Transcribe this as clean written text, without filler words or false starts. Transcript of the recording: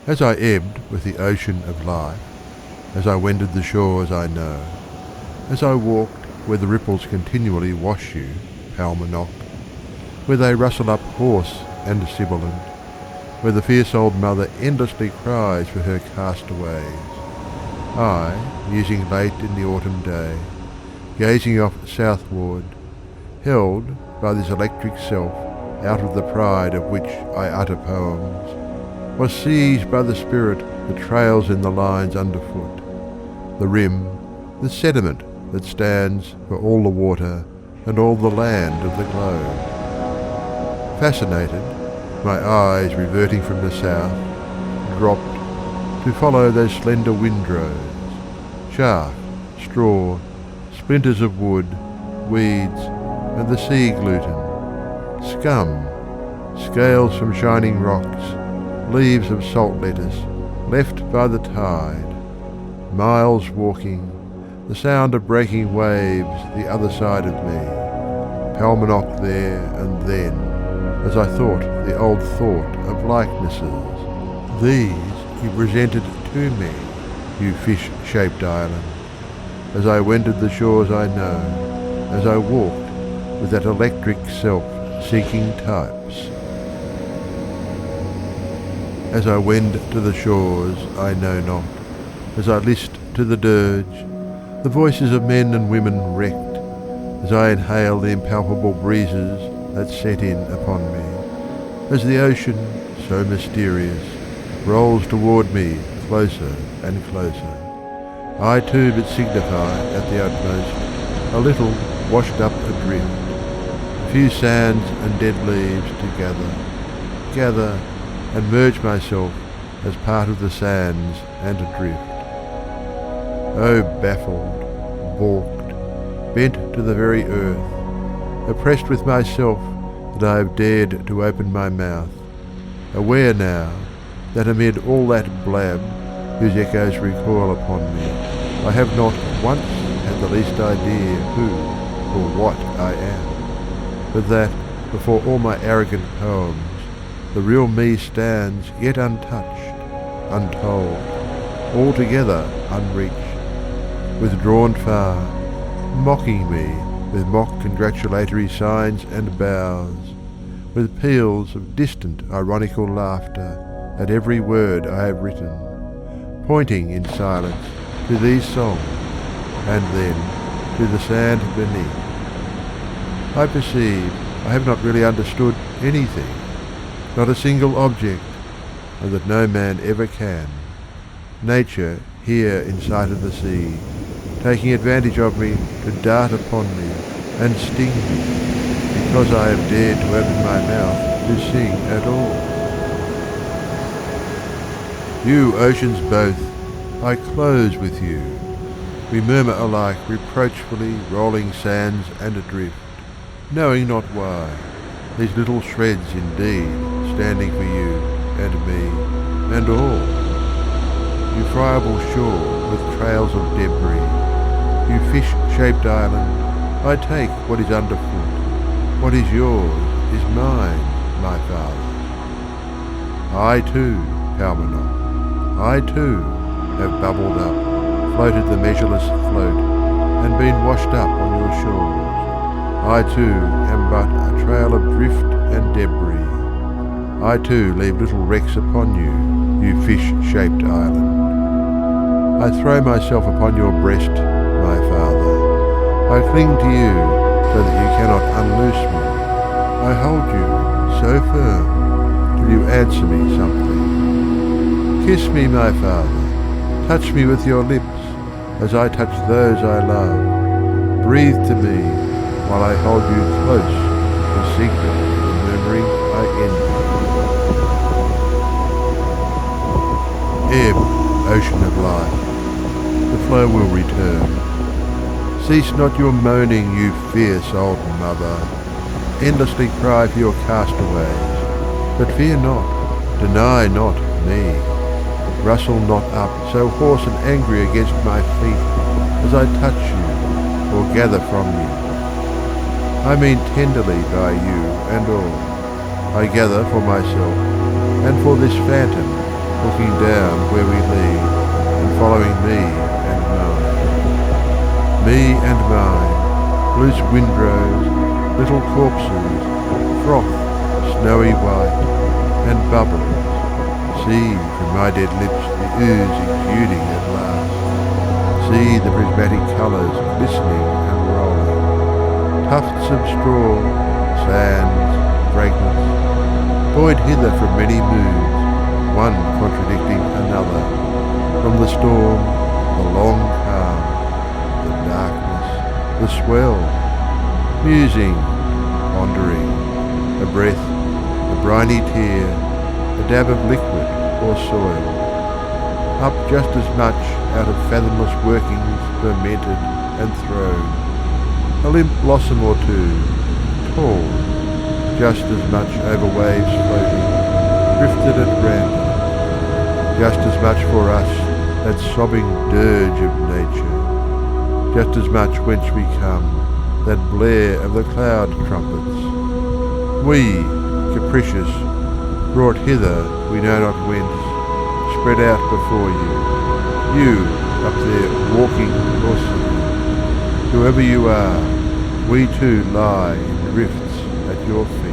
As I ebbed with the ocean of life, as I wended the shores I know, as I walked where the ripples continually wash you, Paumanok, where they rustle up hoarse and sibilant, where the fierce old mother endlessly cries for her castaways, I, musing late in the autumn day, gazing off southward, held by this electric self out of the pride of which I utter poems, was seized by the spirit that trails in the lines underfoot, the rim, the sediment that stands for all the water and all the land of the globe. Fascinated, my eyes reverting from the south, dropped to follow those slender windrows, chaff, straw, splinters of wood, weeds, and the sea gluten, scum, scales from shining rocks, leaves of salt lettuce left by the tide, miles walking, the sound of breaking waves the other side of me, Paumanok there and then, as I thought the old thought of likenesses. These he presented to me, you fish-shaped island, as I wended the shores I know, as I walked with that electric self seeking types. As I wend to the shores I know not, as I list to the dirge, the voices of men and women wrecked, as I inhale the impalpable breezes that set in upon me, as the ocean, so mysterious, rolls toward me closer and closer, I too but signify at the utmost a little washed up adrift, a few sands and dead leaves to gather and merge myself as part of the sands and adrift. Oh, baffled, balked, bent to the very earth, oppressed with myself that I have dared to open my mouth, aware now that amid all that blab whose echoes recoil upon me, I have not once had the least idea who or what I am, but that before all my arrogant poems the real me stands yet untouched, untold, altogether unreached, withdrawn far, mocking me with mock congratulatory signs and bows, with peals of distant ironical laughter at every word I have written, pointing in silence to these songs, and then to the sand beneath. I perceive I have not really understood anything, not a single object, and that no man ever can. Nature here in sight of the sea, taking advantage of me to dart upon me and sting me, because I have dared to open my mouth to sing at all. You oceans both, I close with you. We murmur alike reproachfully rolling sands and adrift, knowing not why, these little shreds indeed, standing for you and me and all. You friable shore with trails of debris, you fish-shaped island, I take what is underfoot, what is yours is mine, my father. I too, Paumanok, I too have bubbled up, floated the measureless float, and been washed up on your shores. I too am but a trail of drift and debris. I too leave little wrecks upon you, you fish-shaped island. I throw myself upon your breast, my father. I cling to you so that you cannot unloose me. I hold you so firm till you answer me something. Kiss me, my father. Touch me with your lips as I touch those I love. Breathe to me while I hold you close, the secret of the murmuring I envy. Ebb, ocean of life, the flow will return. Cease not your moaning, you fierce old mother. Endlessly cry for your castaways, but fear not, deny not me. Rustle not up so hoarse and angry against my feet as I touch you or gather from you. I mean tenderly by you and all. I gather for myself and for this phantom looking down where we lead, and following me and mine. Me and mine, loose windrows, little corpses, froth, snowy white, and bubbles. See from my dead lips the ooze exuding at last. See the prismatic colours glistening and rolling. Tufts of straw, sands, fragments, buoyed hither from many moods, one contradicting another. From the storm, the long calm, the darkness, the swell. Musing, pondering, a breath, a briny tear, a dab of liquid or soil. Up just as much out of fathomless workings fermented and thrown. A limp blossom or two, tall, just as much over waves floating, drifted at random. Just as much for us, that sobbing dirge of nature. Just as much whence we come, that blare of the cloud trumpets. We, capricious, brought hither we know not whence, spread out before you. You, up there walking or sitting. Whoever you are, we too lie in drifts at your feet.